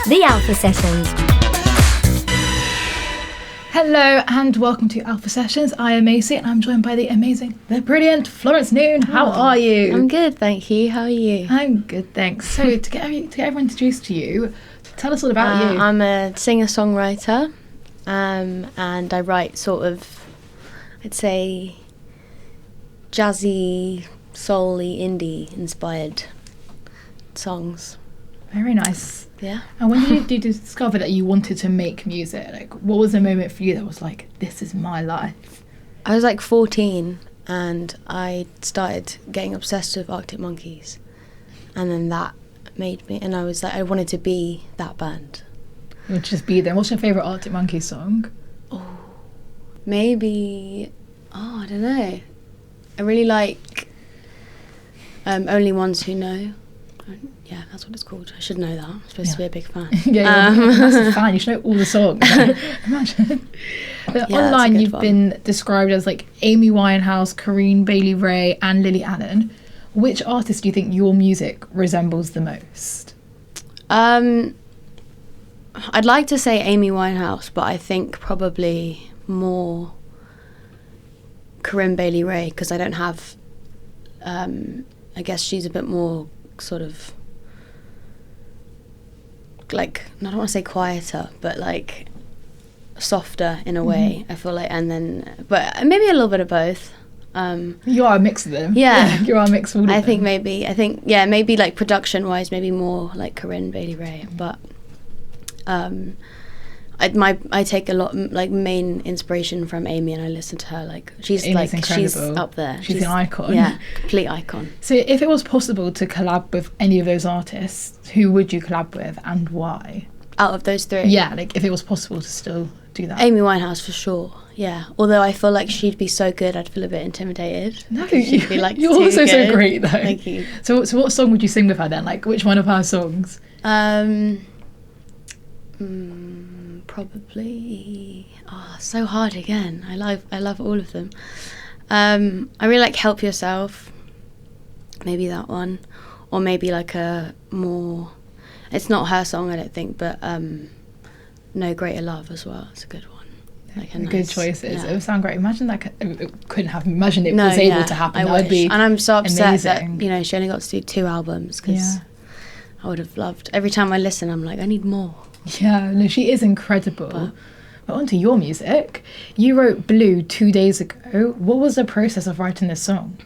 The Alpha Sessions. Hello and welcome to Alpha Sessions. I am Macie and I'm joined by the amazing, the brilliant Florence Noon. How are you? I'm good, thank you. How are you? I'm good, thanks. So to get everyone introduced to you, tell us all about you. I'm a singer-songwriter and I write sort of, I'd say, jazzy, soul-y, indie-inspired songs. Very nice. Yeah. And when did you discover that you wanted to make music? Like, what was the moment for you that was like, this is my life? I was like 14 and I started getting obsessed with Arctic Monkeys. And then that made me, and I was like, I wanted to be that band. You would just be there. What's your favourite Arctic Monkeys song? Oh, maybe, I don't know. I really like Only Ones Who Know. Yeah, that's what it's called. I should know that. I'm supposed to be a big fan. Yeah, you're a massive fan. You should know all the songs. Imagine. But Yeah, online, you've one. been described as like Amy Winehouse, Corinne Bailey Rae, and Lily Allen. Which artist do you think your music resembles the most? I'd like to say Amy Winehouse, but I think probably more Corinne Bailey Rae, because I don't have. I guess she's a bit more sort of like, I don't want to say quieter, but like softer in a way. I feel like, and then, but maybe a little bit of both. You are a mix of them. Yeah. You are a mix of all of them. Maybe like production wise, maybe more like Corinne Bailey Rae, but I take a lot like main inspiration from Amy, and I listen to her. Like she's Amy's like she's up there. She's an icon. Yeah, complete icon. So if it was possible to collab with any of those artists, who would you collab with and why? Out of those three, Yeah, like if it was possible to still do that. Amy Winehouse for sure. Yeah, although I feel like she'd be so good, I'd feel a bit intimidated. No, she'd be like, you're too also so good. great though. Thank you. So what song would you sing with her then? Like which one of her songs? Probably so hard again. I love all of them. I really like Help Yourself, maybe that one, or maybe like a more, it's not her song I don't think, but No Greater Love as well. It's a good one. Like a Good nice, choices. yeah. It would sound great. Imagine that it couldn't happen. Imagine it No, was able yeah, to happen. I That would wish. be And I'm so upset amazing. that she only got to do 2 albums, because I would have loved. Every time I listen, I'm like, I need more. Yeah, no, she is incredible. But onto your music. You wrote Blue 2 days ago. What was the process of writing this song?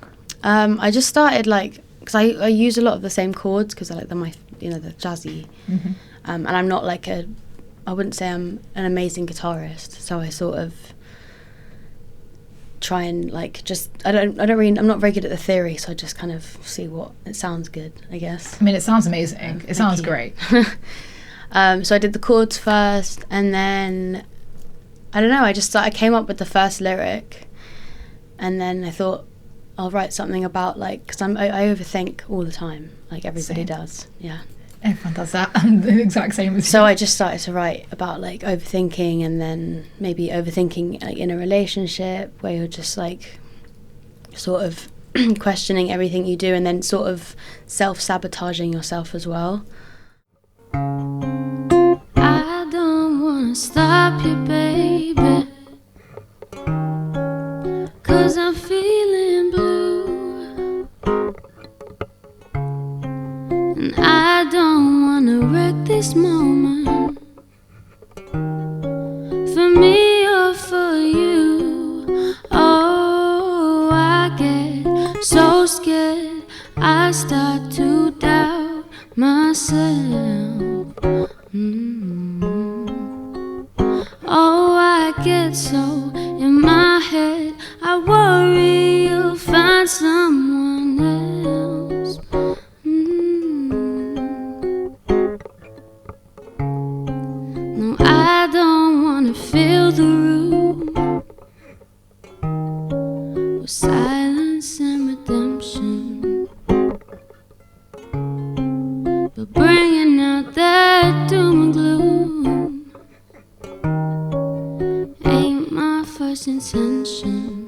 I just started like, because I use a lot of the same chords because I like the jazzy, and I'm not like I wouldn't say I'm an amazing guitarist, so I sort of try and like I'm not very good at the theory, so I just kind of see what it sounds good, I guess. I mean, it sounds amazing. It sounds great. So I did the chords first, and then I don't know, I came up with the first lyric, and then I thought I'll write something about like, because I overthink all the time, like everybody does. Yeah, everyone does that. I'm the exact same as you. So I just started to write about like overthinking, and then maybe overthinking like in a relationship where you're just like sort of questioning everything you do, and then sort of self-sabotaging yourself as well. I don't wanna stop you, baby, 'cause I'm feeling blue, and I don't wanna wreck this moment for me or for you. Oh, I get so scared, I start to doubt myself. Oh, I get so in my head, I worry you'll find someone else. No, I don't wanna fill the room with silence and redemption, but bringing out that doom and gloom ain't my first intention.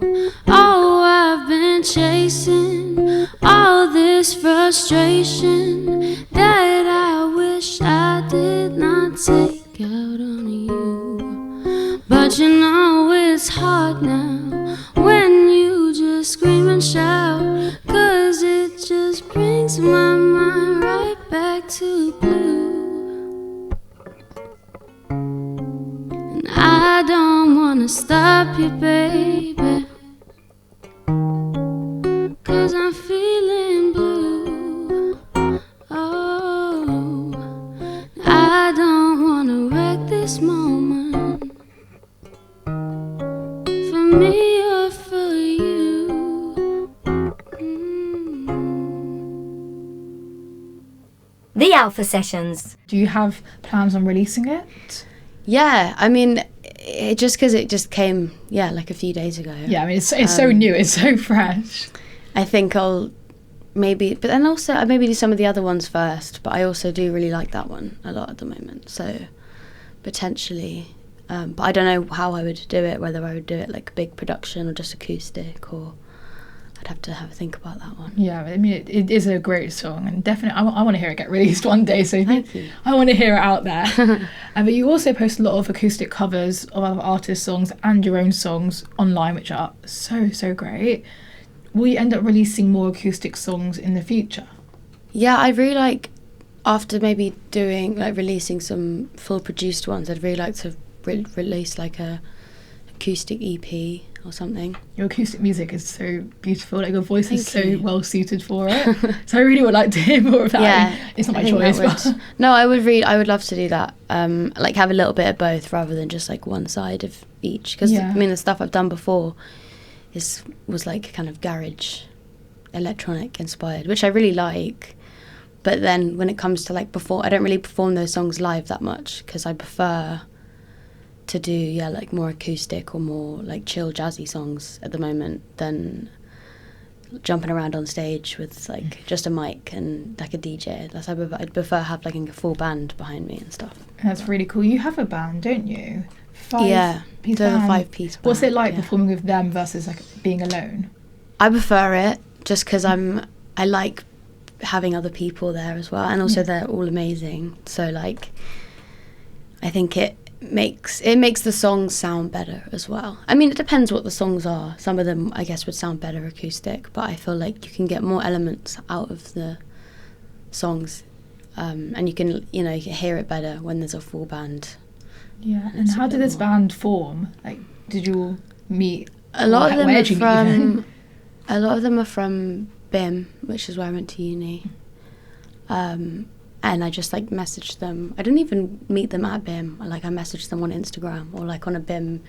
Oh, I've been chasing all this frustration that I wish I did not take out on you. But you know it's hard now when you just scream and shout, 'cause it just brings my mind right back to blue. And I don't wanna stop you, baby, 'cause I'm feeling blue. Oh, I don't wanna wreck this moment for me or for you. The Alpha Sessions. Do you have plans on releasing it? Yeah, I mean, it just came, like a few days ago. Yeah, I mean, it's so new, it's so fresh. I think I'll maybe, but then also I maybe do some of the other ones first, but I also do really like that one a lot at the moment, so potentially, but I don't know how I would do it, whether I would do it like a big production or just acoustic, or I'd have to have a think about that one. Yeah, I mean, it is a great song, and definitely I want to hear it get released one day, so Thank you. I want to hear it out there. But you also post a lot of acoustic covers of other artists' songs and your own songs online, which are so great. Will you end up releasing more acoustic songs in the future? Yeah, I really like, after maybe doing, like releasing some full produced ones, I'd really like to release like a acoustic EP or something. Your acoustic music is so beautiful, like your voice is so Thank you. well suited for it. So I really would like to hear more of that. Yeah, It's not I my think choice, that but would- No, I would love to do that. Like have a little bit of both rather than just like one side of each. Because Yeah. I mean, the stuff I've done before was like kind of garage, electronic inspired, which I really like. But then when it comes to like I don't really perform those songs live that much, because I prefer to do like more acoustic or more like chill jazzy songs at the moment than jumping around on stage with like just a mic and like a DJ. I'd prefer have like a full band behind me and stuff. that's really cool. You have a band, don't you? Yeah, Five-piece the band. 5-piece band. What's it like yeah. performing with them versus like being alone? I prefer it just because I like having other people there as well, and also they're all amazing. So like, I think it makes the songs sound better as well. I mean, it depends what the songs are. Some of them I guess would sound better acoustic, but I feel like you can get more elements out of the songs, and you can you can hear it better when there's a full band. Yeah. And It's a how did bit this more- band form? Like, did you all meet? A lot of them Where are did you meet even? from. A lot of them are from BIM, which is where I went to uni. And I just like messaged them. I didn't even meet them at BIM. I messaged them on Instagram or like on a BIM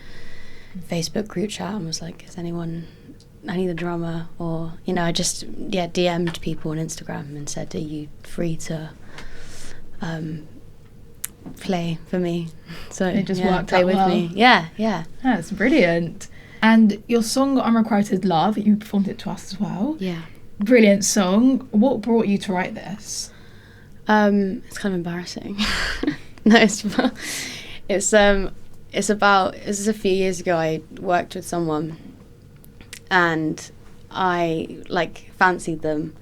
Facebook group chat and was like, "Is anyone? I need a drummer." Or I just DM'd people on Instagram and said, "Are you free to play for me?" So It just worked play out with well. me. Yeah. That's brilliant. And your song "Unrequited Love," you performed it to us as well. Yeah. Brilliant song. What brought you to write this? It's kind of embarrassing. No, this is a few years ago. I worked with someone, and I fancied them,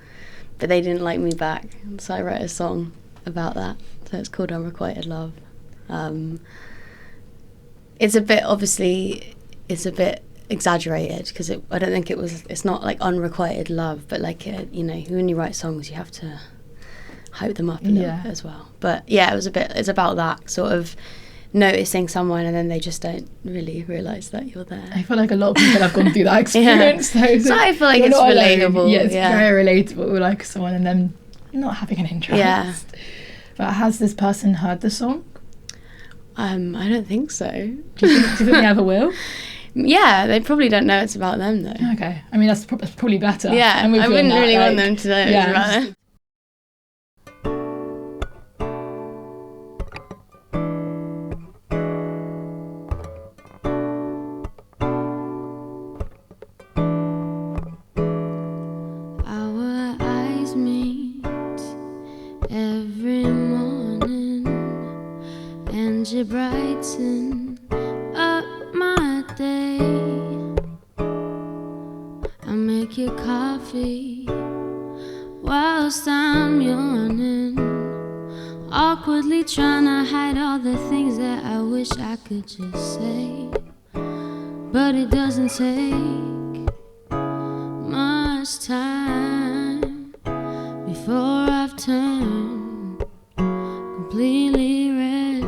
but they didn't like me back, and so I wrote a song about that. So it's called "Unrequited Love." It's a bit exaggerated because I don't think it's not like unrequited love, but when you write songs you have to hype them up a little bit as well. But yeah, it's about that sort of noticing someone and then they just don't really realise that you're there. I feel like a lot of people have gone through that experience. So I feel like you're it's not alone. relatable. Yeah, it's very relatable, like someone and then not having an interest. Yeah. But has this person heard the song? I don't think so. Do you think they ever will? Yeah, they probably don't know it's about them though. Okay. I mean, that's probably better. Yeah, I'm with I you on wouldn't that, really want like, them to know it's yeah. about them. Our eyes meet every morning, and you brighten up my day. I make you coffee whilst I'm yawning. awkwardly trying to hide all the things that I wish I could just say. But it doesn't take much time before I've turned completely red.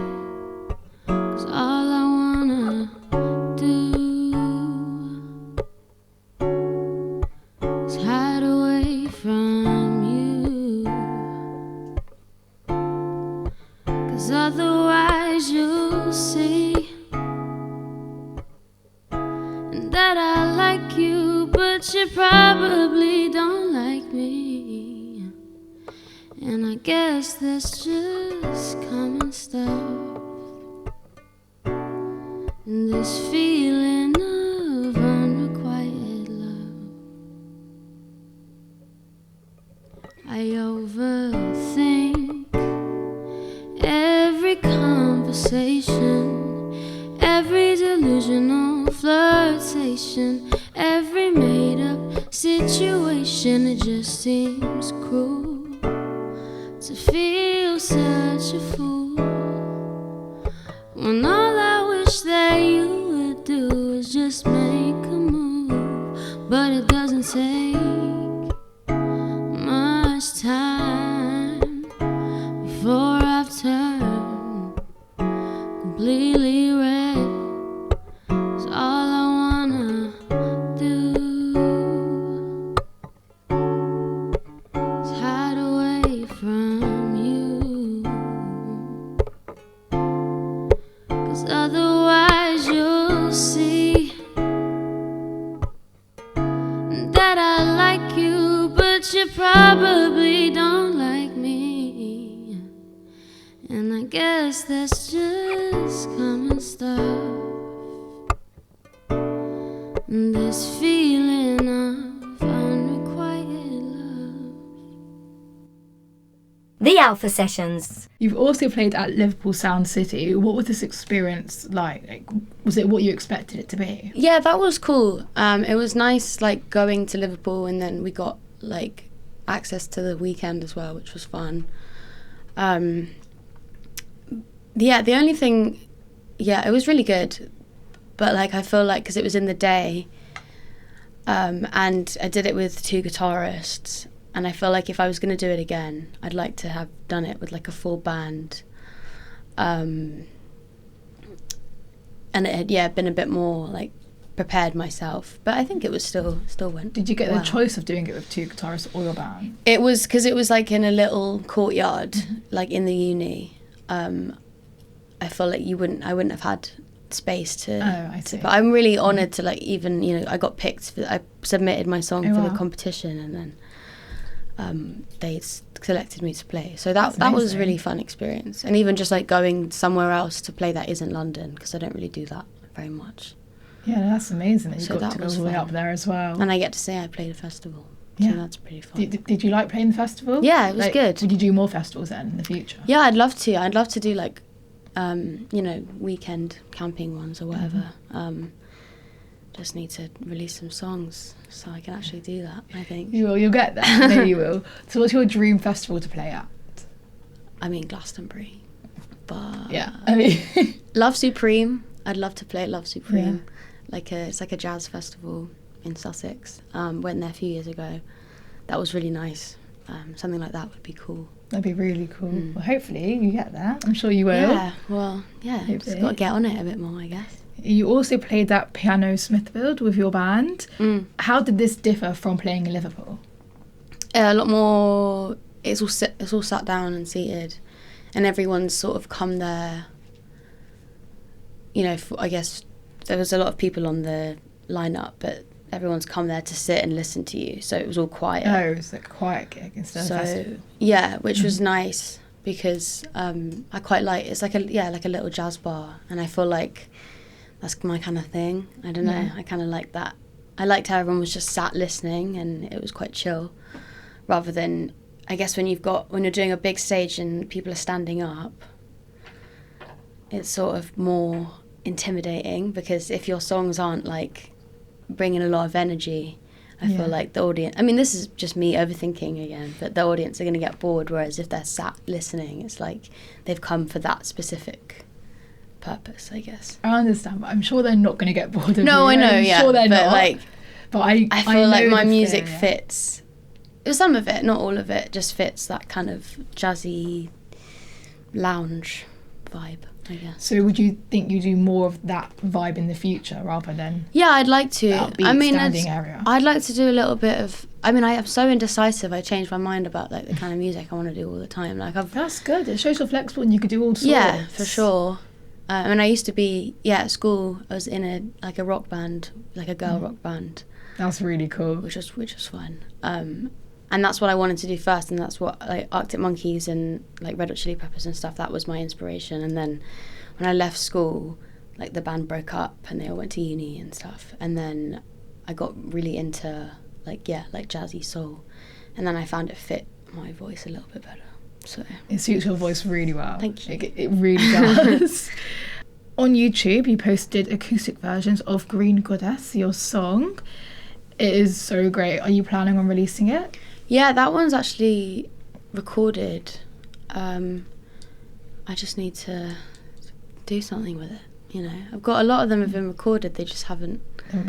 'Cause all I wanna do is hide away from you. 'Cause otherwise you'll see that I like you, but you probably don't like me. And I guess that's just common stuff. And this feeling of unrequited love. I overthink every conversation, every delusional flirtation, every made-up situation. It just seems cruel to feel such a fool, when all I wish that you would do is just make a move. But it doesn't take much time before I've turned completely red. 'Cause all I wanna do is hide away from you. 'Cause otherwise you'll see that I like you, but you probably don't like me. And I guess that's just common stuff. And this feeling of unrequited love. The Alpha Sessions. You've also played at Liverpool Sound City. What was this experience like? Was it what you expected it to be? Yeah, that was cool. It was nice, like, going to Liverpool, and then we got, like, access to the weekend as well, which was fun. Yeah, the only thing, yeah, it was really good. But, like, I feel like, because it was in the day, and I did it with 2 guitarists, and I feel like if I was going to do it again, I'd like to have done it with, like, a full band. And it had, yeah, been a bit more, like, prepared myself. But I think it was still went. Did you get well. the choice of doing it with 2 guitarists or your band? It was, because it was, like, in a little courtyard, like, in the uni. I feel like I wouldn't have had space to. Oh, I see. But I'm really honoured to, like, even, you know, I got picked. I submitted my song for the wow. competition, and then they selected me to play. So that was a amazing. really fun experience. And even just, like, going somewhere else to play that isn't London, because I don't really do that very much. Yeah, that's amazing. You So got that to go was all the way fun. up there as well. And I get to say I played a festival. Yeah. So that's pretty fun. Did you like playing the festival? Yeah, it was Like, good. Would you do more festivals then in the future? Yeah, I'd love to. I'd love to do, like, you know, weekend camping ones or whatever. Just need to release some songs so I can actually do that, I think. You'll get there. I know you will. So what's your dream festival to play at? I mean, Glastonbury. But Yeah, I mean... Love Supreme. I'd love to play at Love Supreme. It's like a jazz festival in Sussex. Went there a few years ago. That was really nice. Something like that would be cool. That'd be really cool. Well, hopefully you get there. I'm sure you will. Yeah, well, yeah, just Hopefully. got to get on it a bit more, I guess. You also played at Piano Smithfield with your band. How did this differ from playing in Liverpool? A lot more. It's all sat down and seated, and everyone's sort of come there. You know, I guess there was a lot of people on the lineup, but everyone's come there to sit and listen to you. So it was all quiet. Oh, it's like a quiet gig instead of a festival. Yeah, which was nice because I quite like. It's like a little jazz bar, and I feel like that's my kind of thing. I don't know. Yeah. I kind of like that. I liked how everyone was just sat listening, and it was quite chill, rather than, I guess, when you're doing a big stage and people are standing up, it's sort of more intimidating, because if your songs aren't, like, bringing a lot of energy, I feel like the audience, I mean, this is just me overthinking again, but the audience are going to get bored, whereas if they're sat listening, it's like they've come for that specific purpose, I guess. I understand, but I'm sure they're not going to get bored of No, you. I know, I'm sure they're but not. like, but I feel like know my the music fear, fits. Some of it, not all of it, just fits that kind of jazzy lounge vibe, I guess. So would you think you do more of that vibe in the future rather than Yeah, I'd like to. upbeat I mean, standing area? I'd like to do a little bit of. I mean, I am so indecisive. I change my mind about like the kind of music I want to do all the time. Like That's good. It shows you're flexible and you could do all sorts. Yeah, for sure. I mean, I used to be at school. I was in a rock band, like a girl rock band. That's really cool. Which was fun. And that's what I wanted to do first, and that's what like Arctic Monkeys and like Red Hot Chili Peppers and stuff. That was my inspiration. And then when I left school, like the band broke up and they all went to uni and stuff. And then I got really into like jazzy soul, and then I found it fit my voice a little bit better. So it suits your voice really well. Thank you. It really does. On YouTube, you posted acoustic versions of Green Goddess, your song. It is so great. Are you planning on releasing it? Yeah, that one's actually recorded. I just need to do something with it, you know. I've got a lot of them have been recorded, they just haven't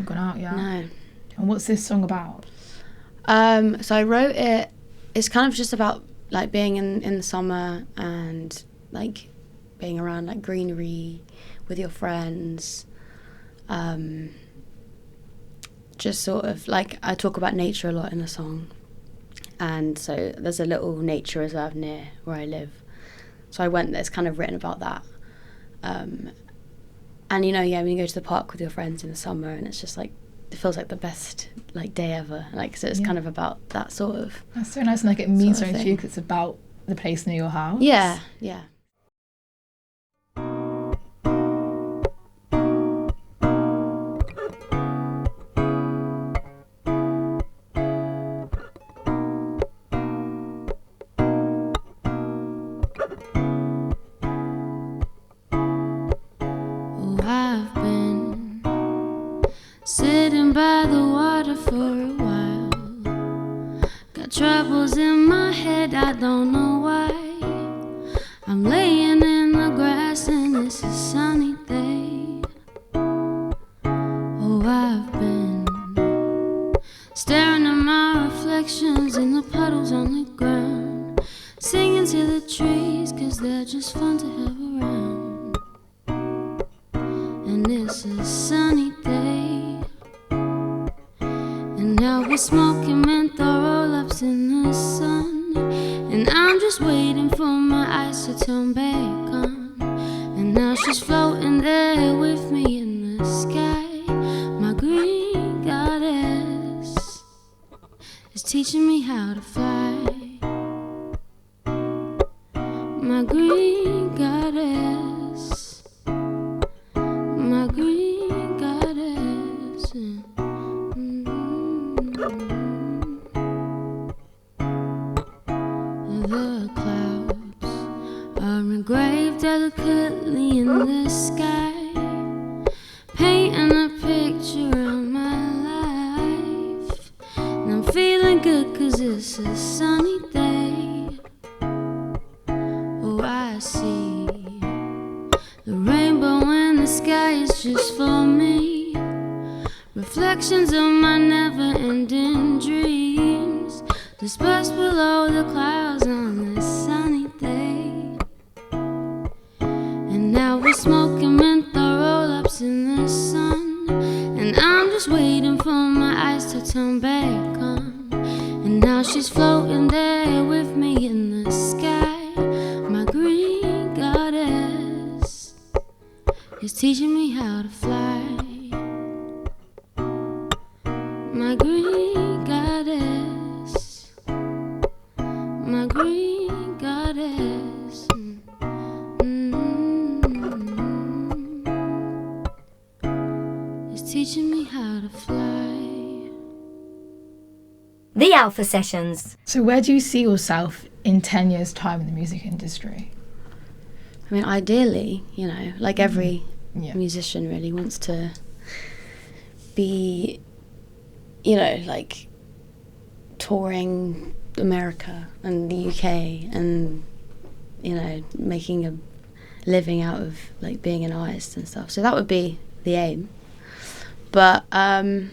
gone out yet. No. And what's this song about? So I wrote it, it's kind of just about like being in the summer and like being around like greenery with your friends. Just sort of like I talk about nature a lot in the song. And so there's a little nature reserve near where I live. So it's kind of written about that. And you know, when you go to the park with your friends in the summer and it's just like, it feels like the best like day ever. Like, so it's kind of about that sort of. That's so nice, and like it means sort of something to you because it's about the place near your house. Yeah. I've been sitting by the water for a while. Got troubles in my head, I don't know why. I'm laying in the grass and it's a sunny day. Oh, I've been staring at my reflections in the puddles on the ground, singing to the trees 'cause they're just fun to have around. And it's a sunny day, and now we're smoking menthol roll-ups in the sun, and I'm just waiting for my eyes to turn back on. And now she's floating there with me in the sky. My green goddess is teaching me how to fly. My green goddess, my green goddess. The clouds are engraved delicately in the sky, painting a picture of my life. And I'm feeling good 'cause it's a sunny day. Oh, I see the rainbow in the sky is just for me. Reflections of my never-ending dreams dispersed below the clouds on this sunny day. And now we're smoking menthol roll-ups in the sun, and I'm just waiting for my eyes to turn back on. And now she's floating there with me in the sky. My green goddess is teaching me how to fly. My green goddess, my green goddess. Is teaching me how to fly. The Alpha Sessions. So where do you see yourself in 10 years' time in the music industry? I mean, ideally, you know, like every musician really wants to be you know, like touring America and the UK and, you know, making a living out of like being an artist and stuff. So that would be the aim. But I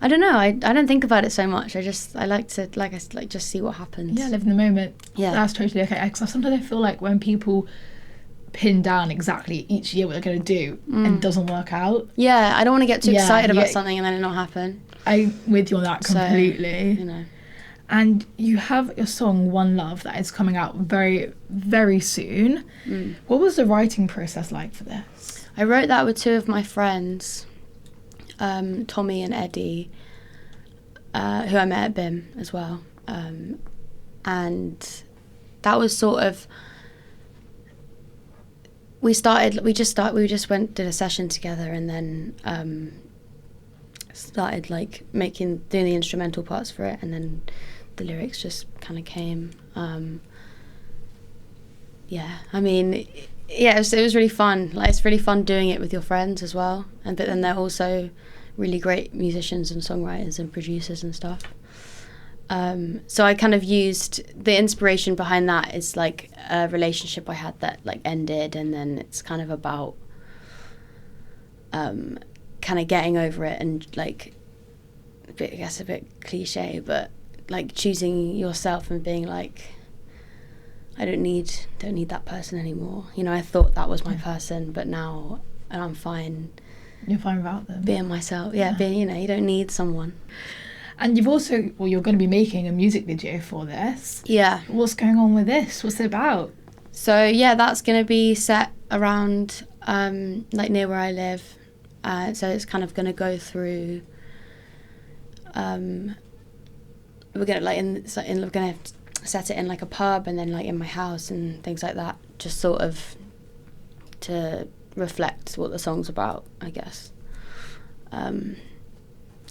don't know. I don't think about it so much. I like to just see what happens. Yeah, live in the moment. Yeah, that's totally okay. Because sometimes I feel like when people pin down exactly each year what they're going to do and it doesn't work out. Yeah, I don't want to get too excited about something and then it not happen. I'm with you on that completely. So, you know. And you have your song One Love that is coming out very, very soon. What was the writing process like for this? I wrote that with two of my friends, Tommy and Eddie, who I met at BIM as well. And that was sort of, we just did a session together and then started like doing the instrumental parts for it, and then the lyrics just kind of came. I mean, yeah, it was really fun. Like, it's really fun doing it with your friends as well, but then they're also really great musicians and songwriters and producers and stuff. So I kind of used the inspiration behind that is like a relationship I had that like ended, and then it's kind of about kind of getting over it and like a bit cliche, but like choosing yourself and being like, I don't need that person anymore. You know, I thought that was my person, but now I'm fine. You're fine without them. Being myself. Yeah, being, you know, you don't need someone. And you've also, you're going to be making a music video for this. Yeah. What's going on with this? What's it about? So yeah, that's going to be set around like near where I live. So it's kind of going to go through. We're gonna we're gonna set it in like a pub and then like in my house and things like that, just sort of to reflect what the song's about, I guess. And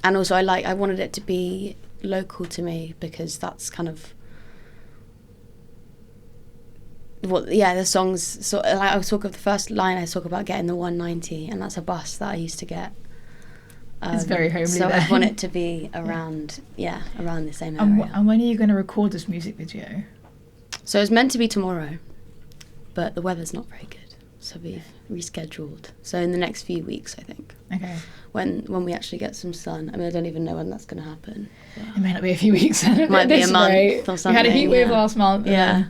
also I wanted it to be local to me, because that's kind of what, the songs, so like I was talking of the first line, I talk about getting the 190, and that's a bus that I used to get. It's very homely. So I want it to be around, around the same area. And when are you going to record this music video? So it's meant to be tomorrow, but the weather's not very good, so we've rescheduled. So in the next few weeks, I think. Okay. When we actually get some sun. I mean, I don't even know when that's going to happen. It may not be a few weeks. It might be a month or something. We had a heat wave last month. Yeah.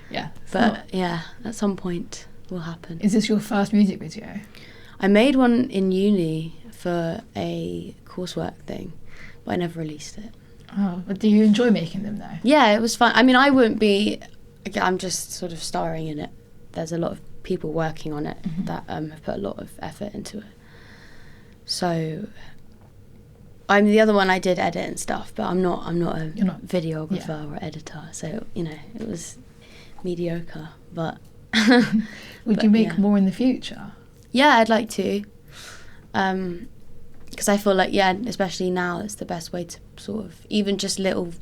Yeah. But at some point will happen. Is this your first music video? I made one in uni for a coursework thing, but I never released it. Oh, but do you enjoy making them though? Yeah, it was fun. I mean, I'm just sort of starring in it. There's a lot of people working on it that have put a lot of effort into it. So, the other one I did edit and stuff, but I'm not a videographer or editor. So, you know, it was mediocre, but... Would you make more in the future? Yeah, I'd like to. Because I feel like, especially now, it's the best way to sort of, even just little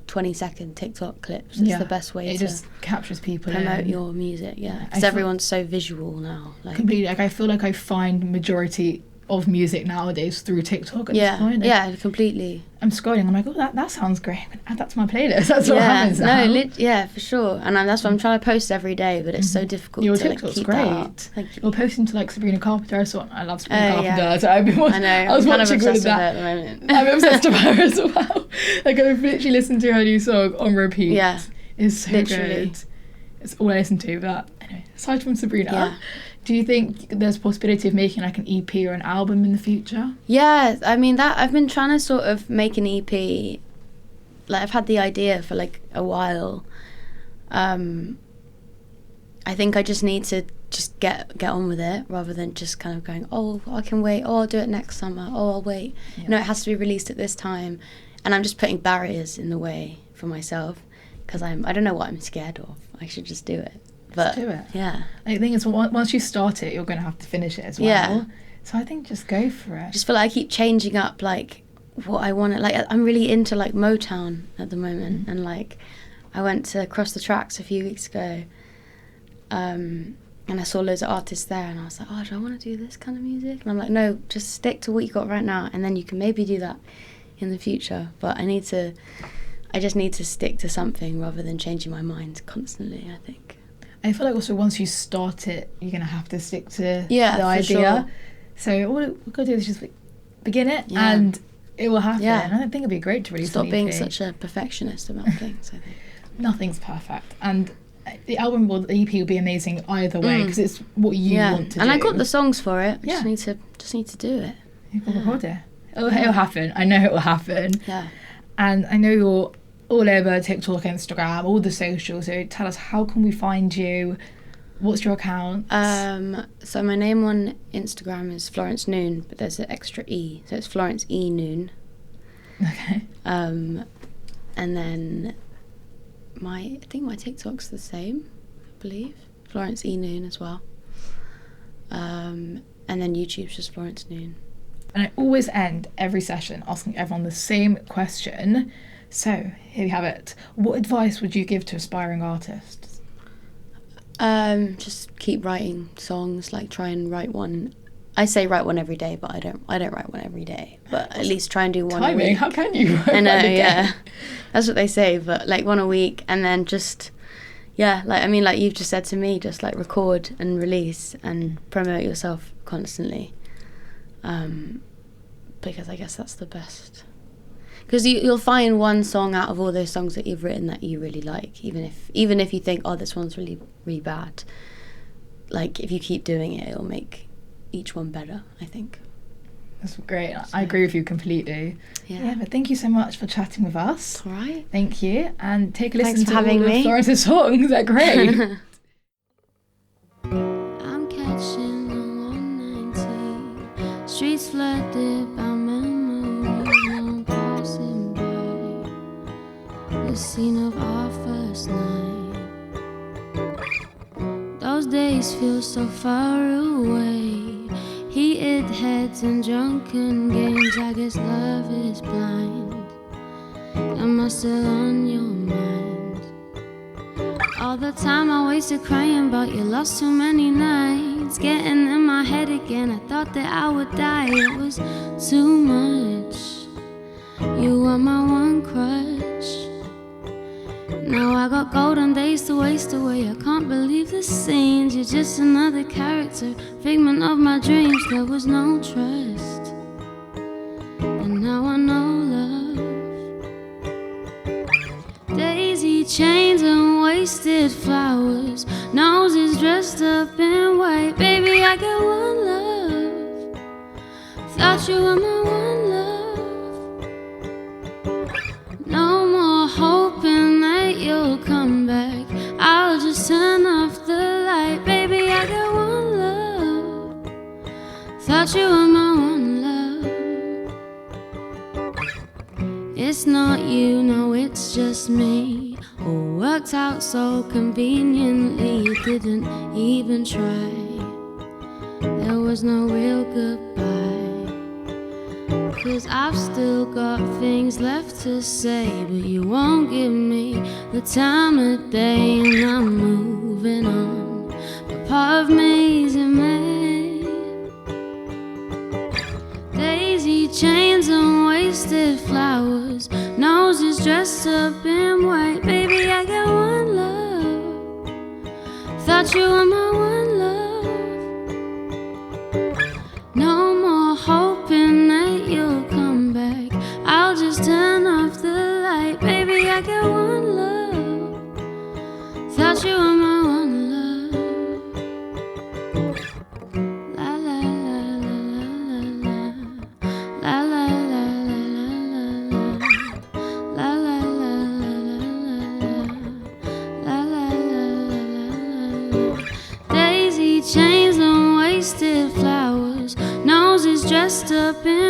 20-second TikTok clips, it's the best way to just captures people promote your music, because everyone's so visual now. Like, completely. Like, I feel like I find majority of music nowadays through TikTok at this point. Yeah, completely. I'm scrolling, I'm like, oh, that sounds great. I'm going to add that to my playlist. That's what happens now. For sure. And that's what I'm trying to post every day, but it's so difficult your to TikTok's keep great. that up. Thank you. You're posting to like Sabrina Carpenter. I love Sabrina Carpenter. So I've been watching, I was watching all of that. At the moment. I'm obsessed with her as well. Like, I've literally listened to her new song on repeat. Yeah. It's so good. It's all I listen to. But anyway, aside from Sabrina, do you think there's a possibility of making like an EP or an album in the future? Yeah, I mean, that I've been trying to sort of make an EP. Like, I've had the idea for like a while. I think I just need to just get on with it, rather than just kind of going, oh, I can wait, oh, I'll do it next summer, oh, I'll wait. Yeah. No, it has to be released at this time. And I'm just putting barriers in the way for myself, because I don't know what I'm scared of. I should just do it. But, just do it. Yeah. Like, the thing is, once you start it, you're going to have to finish it as well. Yeah. So I think just go for it. I just feel like I keep changing up, like, what I want to... Like, I'm really into, like, Motown at the moment. And, like, I went to Cross the Tracks a few weeks ago. And And I saw loads of artists there, and I was like, oh, do I want to do this kind of music? And I'm like, no, just stick to what you got right now, and then you can maybe do that in the future. But I just need to stick to something rather than changing my mind constantly, I think. I feel like also once you start it, you're going to have to stick to the for idea. Sure. So all we've got to do is just begin it and it will happen. Yeah. And I think it'd be great to release Stop an EP. being such a perfectionist about things, I think. Nothing's perfect. And the album or the EP will be amazing either way because it's what you want to do. And I got the songs for it. I Yeah. just need to do it. You've got to record it. It'll happen. I know it will happen. Yeah. And I know you're all over TikTok, Instagram, all the socials. So tell us, how can we find you? What's your account? So my name on Instagram is Florence Noon, but there's an extra E, so it's Florence E Noon. Okay. And then I think my TikTok's the same, I believe. Florence E Noon as well. And then YouTube's just Florence Noon. And I always end every session asking everyone the same question. So here we have it. What advice would you give to aspiring artists? Just keep writing songs. Like, try and write one. I say write one every day, but I don't write one every day. But at least try and do one a Timing, week. how can you write I know, one a day? yeah. That's what they say, but like one a week, and then just, like you've just said to me, just like record and release and promote yourself constantly. Because I guess that's the best. Because you'll find one song out of all those songs that you've written that you really like, even if you think, oh, this one's really, really bad. Like, if you keep doing it, it'll make each one better, I think. That's great. I agree with you completely. Yeah, but thank you so much for chatting with us. All right. Thank you. And take a listen Thanks for to all having of me. Florence's songs. They're great. I'm catching the 190. Streets flooded by memories, no passing by the scene of our first night. Those days feel so far away. Heated heads and drunken games. I guess love is blind. Am I still on your mind? All the time I wasted crying about you, lost too many nights. Getting in my head again, I thought that I would die. It was too much. You were my one crush. Now I got golden days to waste away. I can't believe the scenes. You're just another character, figment of my dreams. There was no trust, and now I know love. Daisy chains and wasted flowers, noses dressed up in white. Baby, I got one love. Thought you were my one love. No more hoping that you'll come back. I'll just turn off the light. Baby, I got one love. Thought you were my one love. It's not you, no, it's just me. All worked out so conveniently. You didn't even try. There was no real goodbye. 'Cause I've still got things left to say, but you won't give me the time of day, and I'm moving on. But part of me's in me. Daisy chains and wasted flowers, noses dressed up in white. Baby, I got one love. Thought you were my one love. No more hoping that you'll come back. I'll just turn off the light. Baby, I got one love. Thought you were my one love. La la la la la la la la la la la la la la. Daisy chains and wasted flowers, noses dressed up in